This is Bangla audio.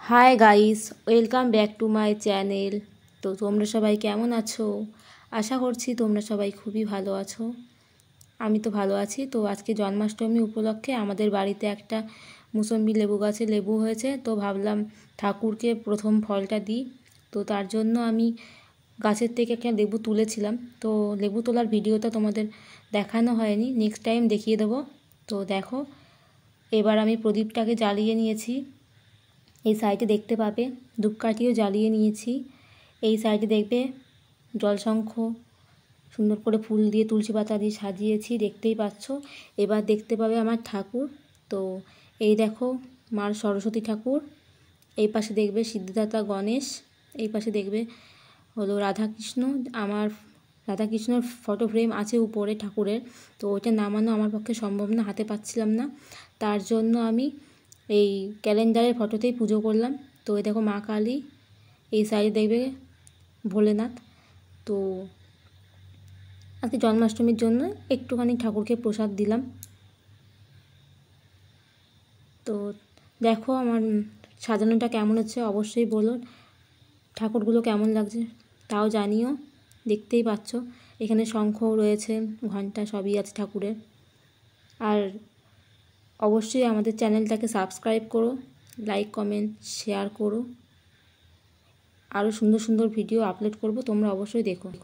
Hi guys, welcome back to my channel. তো তোমরা সবাই কেমন আছো? আশা করছি তোমরা সবাই খুবই ভালো আছো। আমি তো ভালো আছি। তো আজকে জন্মাষ্টমী উপলক্ষে আমাদের বাড়িতে একটা মুসম্বি লেবু গাছে লেবু হয়েছে, তো ভাবলাম ঠাকুরকে প্রথম ফলটা দিই। তো তার জন্য আমি গাছের থেকে একটা লেবু তুলেছিলাম। তো লেবু তোলার ভিডিওটা তোমাদের দেখানো হয়নি, নেক্সট টাইম দেখিয়ে দেবো। তো দেখো, এবার আমি প্রদীপটাকে জ্বালিয়ে নিয়েছি। এই সাইডে দেখতে পাবে ধূপকাঠিও জ্বালিয়ে নিয়েছি। এই সাইডে দেখবে জলশঙ্খ সুন্দর করে ফুল দিয়ে তুলসী পাতা দিয়ে সাজিয়েছি, দেখতেই পাচ্ছ। এবার দেখতে পাবে আমার ঠাকুর। তো এই দেখো মার সরস্বতী ঠাকুর, এই পাশে দেখবে সিদ্ধিদাতা গণেশ, এই পাশে দেখবে হলো রাধাকৃষ্ণ। আমার রাধাকৃষ্ণর ফটো ফ্রেম আছে উপরে ঠাকুরের, তো ওইটা নামানো আমার পক্ষে সম্ভব না, হাতে পাচ্ছিলাম না। তার জন্য আমি এই ক্যালেন্ডারের ফটোতেই পুজো করলাম। তো এই দেখো মা কালী, এই সাইডে দেখবে ভোলেনাথ। তো আজকে জন্মাষ্টমীর জন্য একটুখানি ঠাকুরকে প্রসাদ দিলাম। তো দেখো আমার সাজানোটা কেমন হচ্ছে অবশ্যই বলো, ঠাকুরগুলো কেমন লাগছে তাও জানিও। দেখতেই পাচ্ছ এখানে শঙ্খও রয়েছে, ঘণ্টা সবই আছে ঠাকুরের। আর অবশ্যই আমাদের চ্যানেলটাকে সাবস্ক্রাইব করো, লাইক কমেন্ট শেয়ার করো। আরও সুন্দর সুন্দর ভিডিও আপলোড করব, তোমরা অবশ্যই দেখো।